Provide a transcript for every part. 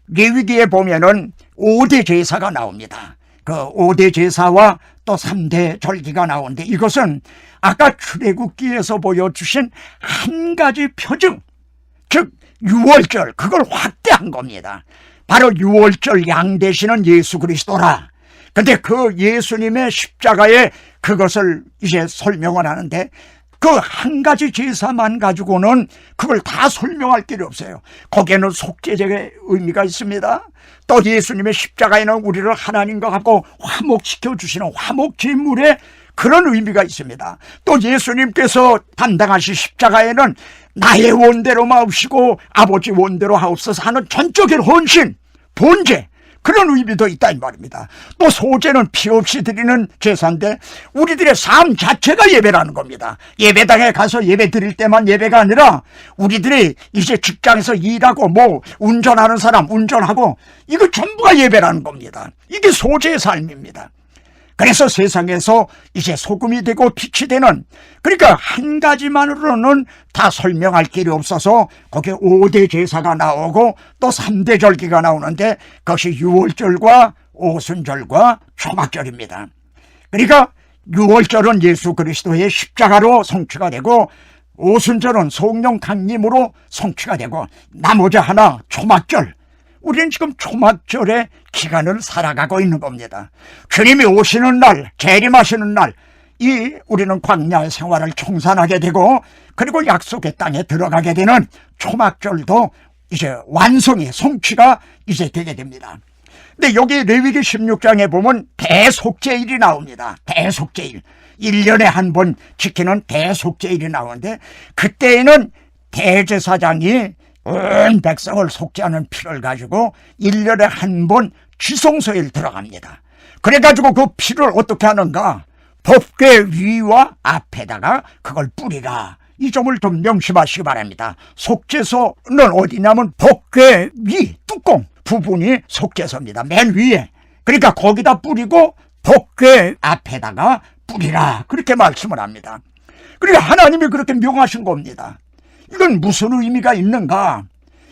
레위기에 보면은 5대 제사가 나옵니다. 그 5대 제사와 또 3대 절기가 나오는데, 이것은 아까 출애굽기에서 보여주신 한 가지 표징, 즉 유월절, 그걸 확대한 겁니다. 바로 유월절 양 되시는 예수 그리스도라. 근데 그 예수님의 십자가에 그것을 이제 설명을 하는데, 그 한 가지 제사만 가지고는 그걸 다 설명할 길이 없어요. 거기에는 속죄제의 의미가 있습니다. 또 예수님의 십자가에는 우리를 하나님과 같고 화목시켜 주시는 화목제물의 그런 의미가 있습니다. 또 예수님께서 담당하신 십자가에는 나의 원대로 마옵시고 아버지 원대로 하옵소서 하는 전적인 헌신, 번제, 그런 의미도 있다 이 말입니다. 또 소제는 피 없이 드리는 제사인데 우리들의 삶 자체가 예배라는 겁니다. 예배당에 가서 예배 드릴 때만 예배가 아니라 우리들이 이제 직장에서 일하고 뭐 운전하는 사람 운전하고 이거 전부가 예배라는 겁니다. 이게 소제의 삶입니다. 그래서 세상에서 이제 소금이 되고 빛이 되는, 그러니까 한 가지만으로는 다 설명할 길이 없어서 거기에 5대 제사가 나오고 또 3대 절기가 나오는데, 그것이 유월절과 오순절과 초막절입니다. 그러니까 유월절은 예수 그리스도의 십자가로 성취가 되고, 오순절은 성령 강림으로 성취가 되고, 나머지 하나 초막절, 우리는 지금 초막절의 기간을 살아가고 있는 겁니다. 주님이 오시는 날, 재림하시는 날, 우리는 광야의 생활을 청산하게 되고, 그리고 약속의 땅에 들어가게 되는 초막절도 이제 완성이, 성취가 이제 되게 됩니다. 근데 여기 레위기 16장에 보면 대속죄일이 나옵니다. 대속죄일. 1년에 한 번 지키는 대속죄일이 나오는데, 그때에는 대제사장이 온 백성을 속죄하는 피를 가지고 1년에 한 번 지성소에 들어갑니다. 그래가지고 그 피를 어떻게 하는가? 법궤 위와 앞에다가 그걸 뿌리라. 이 점을 좀 명심하시기 바랍니다. 속죄소는 어디냐면 법궤 위 뚜껑 부분이 속죄소입니다. 맨 위에. 그러니까 거기다 뿌리고 법궤 앞에다가 뿌리라, 그렇게 말씀을 합니다. 그러니까 하나님이 그렇게 명하신 겁니다. 이건 무슨 의미가 있는가?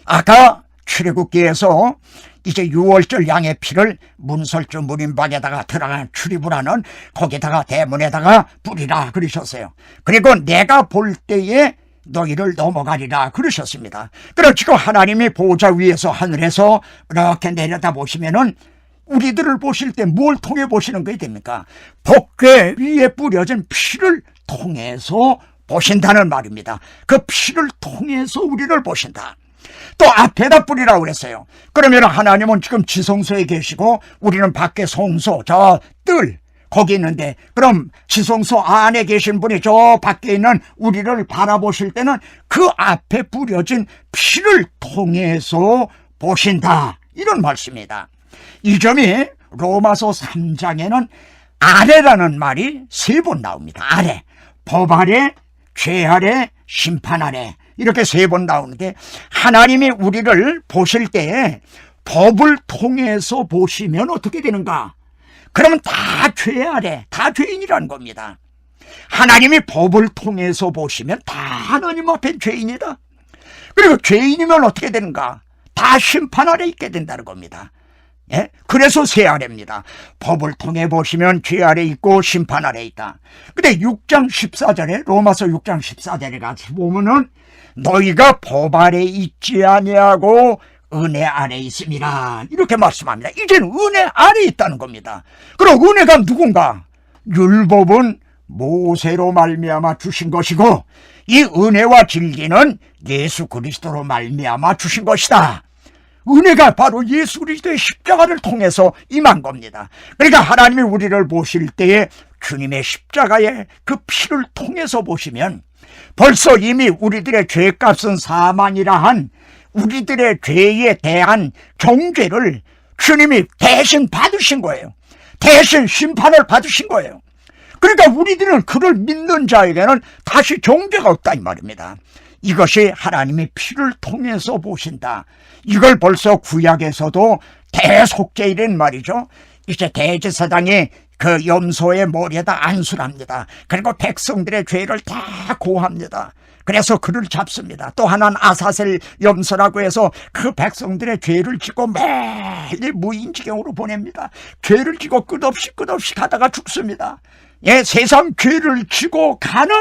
아까 출애굽기에서 이제 유월절 양의 피를 문설주 문인방에다가 들어간 출입을 하는 거기다가 대문에다가 뿌리라 그러셨어요. 그리고 내가 볼 때에 너희를 넘어가리라 그러셨습니다. 그럼 지금 하나님이 보좌 위에서 하늘에서 이렇게 내려다 보시면은 우리들을 보실 때 뭘 통해 보시는 게 됩니까? 법궤 위에 뿌려진 피를 통해서 보신다는 말입니다. 그 피를 통해서 우리를 보신다. 또 앞에다 뿌리라고 그랬어요. 그러면 하나님은 지금 지성소에 계시고 우리는 밖에 성소, 저 뜰 거기 있는데, 그럼 지성소 안에 계신 분이 저 밖에 있는 우리를 바라보실 때는 그 앞에 뿌려진 피를 통해서 보신다, 이런 말씀입니다. 이 점이 로마서 3장에는 아래라는 말이 3번 나옵니다. 아래, 법 아래, 죄 아래, 심판 아래, 이렇게 3번 나오는데, 하나님이 우리를 보실 때 법을 통해서 보시면 어떻게 되는가? 그러면 다 죄 아래, 다 죄인이라는 겁니다. 하나님이 법을 통해서 보시면 다 하나님 앞에 죄인이다. 그리고 죄인이면 어떻게 되는가? 다 심판 아래 있게 된다는 겁니다. 예? 그래서 세 아래입니다. 법을 통해 보시면 죄 아래 있고 심판 아래 있다. 근데 6장 14절에, 로마서 6장 14절에 가서 보면은 너희가 법 아래 있지 아니하고 은혜 아래 있습니다, 이렇게 말씀합니다. 이제는 은혜 아래 있다는 겁니다. 그럼 은혜가 누군가? 율법은 모세로 말미암아 주신 것이고 이 은혜와 진리는 예수 그리스도로 말미암아 주신 것이다. 은혜가 바로 예수 그리스도의 십자가를 통해서 임한 겁니다. 그러니까 하나님이 우리를 보실 때에 주님의 십자가의 그 피를 통해서 보시면 벌써 이미 우리들의 죄값은 사망이라 한 우리들의 죄에 대한 정죄를 주님이 대신 받으신 거예요. 대신 심판을 받으신 거예요. 그러니까 우리들은 그를 믿는 자에게는 다시 정죄가 없다 이 말입니다. 이것이 하나님의 피를 통해서 보신다. 이걸 벌써 구약에서도 대속죄일인 말이죠. 이제 대제사장이 그 염소의 머리에다 안수를 합니다. 그리고 백성들의 죄를 다 고합니다. 그래서 그를 잡습니다. 또 하나는 아사셀 염소라고 해서 그 백성들의 죄를 지고 매일 무인지경으로 보냅니다. 죄를 지고 끝없이 가다가 죽습니다. 예, 세상 죄를 지고 가는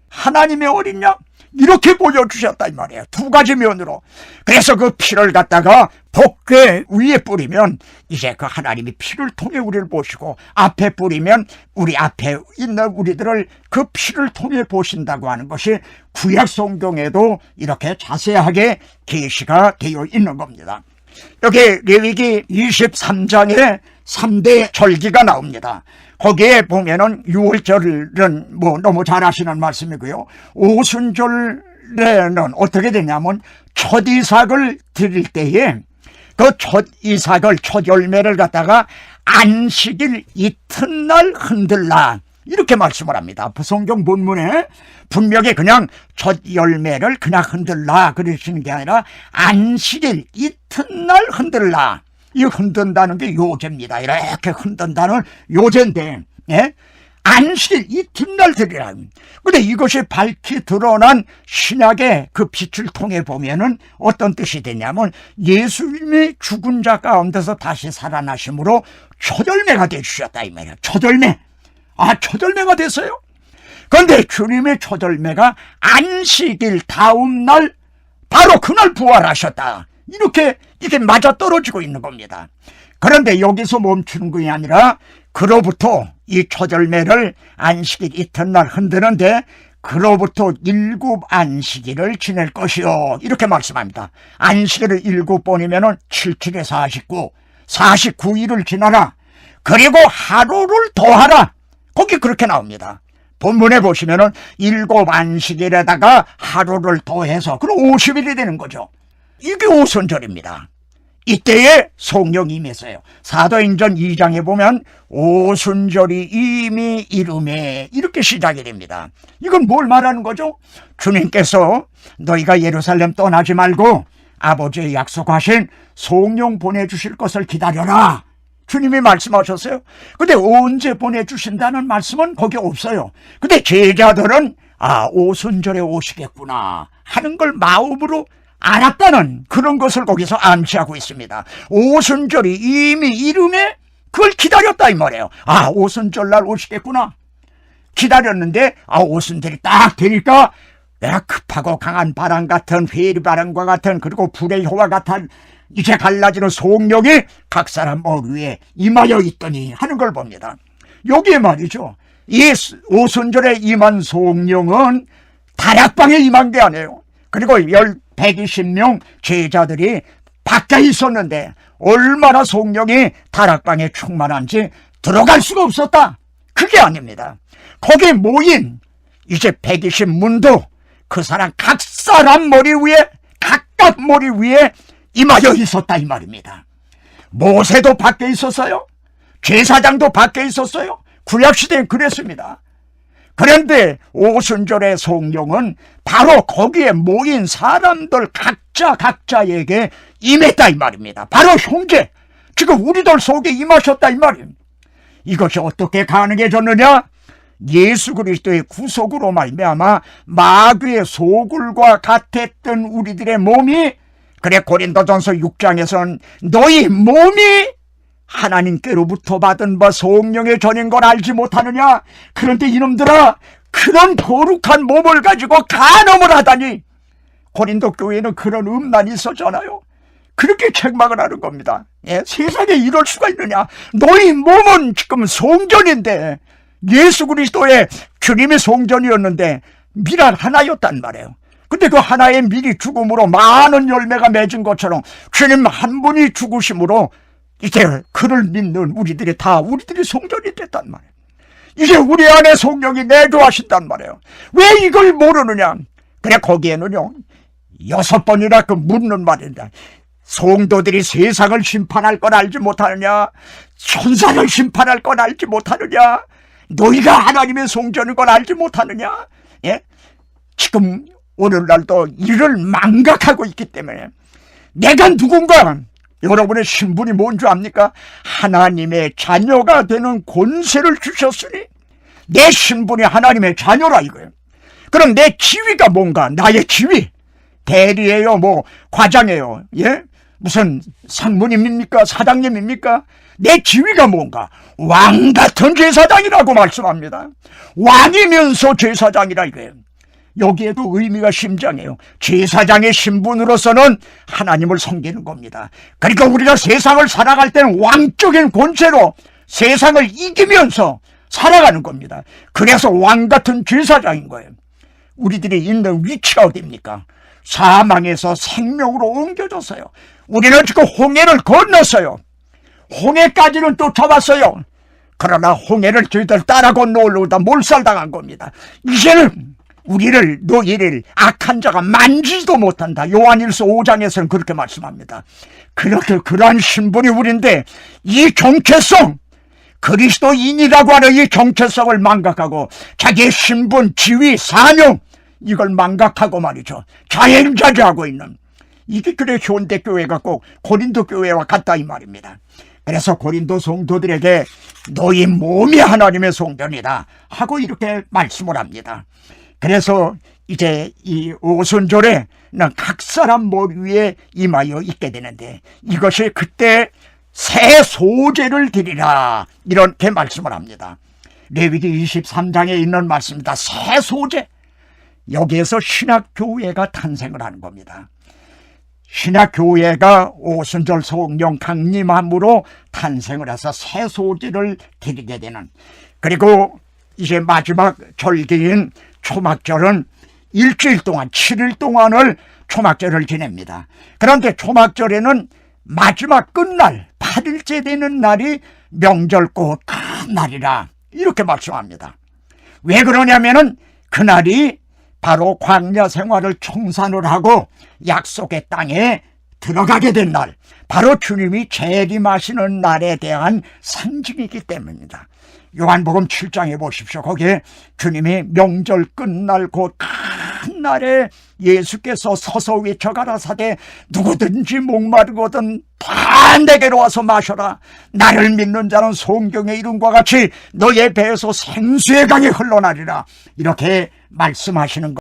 하나님의 어린 양, 이렇게 보여주셨다 이 말이에요. 두 가지 면으로. 그래서 그 피를 갖다가 복궤 위에 뿌리면 이제 그 하나님이 피를 통해 우리를 보시고, 앞에 뿌리면 우리 앞에 있는 우리들을 그 피를 통해 보신다고 하는 것이 구약 성경에도 이렇게 자세하게 계시가 되어 있는 겁니다. 여기 레위기 23장에 3대 절기가 나옵니다. 거기에 보면은 6월절은 뭐 너무 잘 아시는 말씀이고요. 오순절에는 어떻게 되냐면 첫 이삭을 드릴 때에 그 첫 이삭을, 첫 열매를 갖다가 안식일 이튿날 흔들라, 이렇게 말씀을 합니다. 성경 본문에 분명히 그냥 첫 열매를 그냥 흔들라 그러시는 게 아니라 안식일 이튿날 흔들라, 이 흔든다는 게 요제입니다. 이렇게 흔든다는 요제인데, 예? 안식일 이튿날 드리라. 근데 이것이 밝히 드러난 신약의 그 빛을 통해 보면은 어떤 뜻이 되냐면, 예수님이 죽은 자 가운데서 다시 살아나심으로 첫 열매가 되주셨다 이 말이에요. 첫 열매. 첫 열매가 됐어요. 그런데 주님의 첫 열매가 안식일 다음 날, 바로 그날 부활하셨다, 이렇게 맞아떨어지고 있는 겁니다. 그런데 여기서 멈추는 것이 아니라 그로부터 이 첫 열매를 안식일 이튿날 흔드는데 그로부터 7 안식일을 지낼 것이요, 이렇게 말씀합니다. 안식일을 7번이면 77에 49, 49일을 지나라. 그리고 하루를 더하라. 거기 그렇게 나옵니다. 본문에 보시면은 7 안식일에다가 하루를 더해서 그럼 50일이 되는 거죠. 이게 오순절입니다. 이때에 성령이 임했어요. 사도행전 2장에 보면 오순절이 이미 이름에, 이렇게 시작이 됩니다. 이건 뭘 말하는 거죠? 주님께서 너희가 예루살렘 떠나지 말고 아버지의 약속하신 성령 보내주실 것을 기다려라, 주님이 말씀하셨어요. 근데 언제 보내주신다는 말씀은 거기 없어요. 근데 제자들은 오순절에 오시겠구나 하는 걸 마음으로 알았다는 그런 것을 거기서 암시하고 있습니다. 오순절이 이미 이름에 그걸 기다렸다 이 말이에요. 오순절날 오시겠구나 기다렸는데 오순절이 딱 되니까 급하고 강한 바람 같은, 회리바람과 같은, 그리고 불의 효와 같은 이제 갈라지는 성령이 각 사람 머리 위에 임하여 있더니 하는 걸 봅니다. 여기에 말이죠, 이 오순절에 임한 성령은 다락방에 임한 게 아니에요. 그리고 120명 제자들이 밖에 있었는데 얼마나 성령이 다락방에 충만한지 들어갈 수가 없었다, 그게 아닙니다. 거기에 모인 이제 120문도 그 사람 각 사람 머리 위에, 각각 머리 위에 임하여 있었다 이 말입니다. 모세도 밖에 있었어요. 제사장도 밖에 있었어요. 구약시대엔 그랬습니다. 그런데 오순절의 성령은 바로 거기에 모인 사람들 각자에게 임했다 이 말입니다. 바로 형제, 지금 우리들 속에 임하셨다 이 말입니다. 이것이 어떻게 가능해졌느냐? 예수 그리스도의 구속으로 말미암아 마귀의 소굴과 같았던 우리들의 몸이, 그래 고린도전서 6장에서는 너희 몸이 하나님께로부터 받은 바 성령의 전인 걸 알지 못하느냐? 그런데 이놈들아, 그런 거룩한 몸을 가지고 간음을 하다니. 고린도 교회는 그런 음란이 있었잖아요. 그렇게 책망을 하는 겁니다. 세상에 이럴 수가 있느냐? 너희 몸은 지금 성전인데, 예수 그리스도의 주님의 성전이었는데 밀 하나였단 말이에요. 근데 그 하나의 밀이 죽음으로 많은 열매가 맺은 것처럼 주님 한 분이 죽으심으로 이제 그를 믿는 우리들이 다 우리들이 성전이 됐단 말이에요. 이제 우리 안에 성령이 내주하신단 말이에요. 왜 이걸 모르느냐? 그래 거기에는요 6번이나 그 묻는 말입니다. 성도들이 세상을 심판할 건 알지 못하느냐? 천사를 심판할 건 알지 못하느냐? 너희가 하나님의 성전인 건 알지 못하느냐? 지금 오늘날도 이를 망각하고 있기 때문에 내가 누군가 여러분의 신분이 뭔 줄 압니까? 하나님의 자녀가 되는 권세를 주셨으니 내 신분이 하나님의 자녀라 이거예요. 그럼 내 지위가 뭔가? 나의 지위 대리예요, 뭐 과장이에요, 예? 무슨 상무님입니까? 사장님입니까? 내 지위가 뭔가? 왕 같은 제사장이라고 말씀합니다. 왕이면서 제사장이라 이거예요. 여기에도 의미가 심장해요. 제사장의 신분으로서는 하나님을 섬기는 겁니다. 그러니까 우리가 세상을 살아갈 때는 왕적인 권세로 세상을 이기면서 살아가는 겁니다. 그래서 왕 같은 제사장인 거예요. 우리들이 있는 위치가 어디입니까? 사망에서 생명으로 옮겨졌어요. 우리는 지금 홍해를 건넜어요. 홍해까지는 또 잡았어요. 그러나 홍해를 저희들 따라 건너오려다 몰살당한 겁니다. 이제는 우리를, 너희를 악한 자가 만지지도 못한다. 요한일서 5장에서는 그렇게 말씀합니다. 그러한 신분이 우리인데 이 정체성, 그리스도인이라고 하는 이 정체성을 망각하고 자기의 신분, 지위, 사명 이걸 망각하고 말이죠. 자행자제하고 있는, 이게 그래 현대교회가 꼭 고린도 교회와 같다 이 말입니다. 그래서 고린도 성도들에게 너희 몸이 하나님의 성전이다 하고 이렇게 말씀을 합니다. 그래서 이제 이 오순절에는 각 사람 머리 위에 임하여 있게 되는데 이것이 그때 새 소제를 드리라 이렇게 말씀을 합니다. 레위기 23장에 있는 말씀입니다. 새 소제. 여기에서 신학교회가 탄생을 하는 겁니다. 신학교회가 오순절 성령 강림함으로 탄생을 해서 새 소제를 드리게 되는, 그리고 이제 마지막 절기인 초막절은 일주일 동안 7일 동안을 초막절을 지냅니다. 그런데 초막절에는 마지막 끝날 8일째 되는 날이 명절꽃 큰 날이라 이렇게 말씀합니다. 왜 그러냐면은 그날이 바로 광야 생활을 청산을 하고 약속의 땅에 들어가게 된 날, 바로 주님이 재림하시는 날에 대한 상징이기 때문입니다. 요한복음 7장에 보십시오. 거기에 주님이 명절 끝날 곧 큰 날에 예수께서 서서 외쳐 가라사대 누구든지 목마르거든 다 내게로 와서 마셔라. 나를 믿는 자는 성경의 이름과 같이 너의 배에서 생수의 강이 흘러나리라. 이렇게 말씀하시는 것.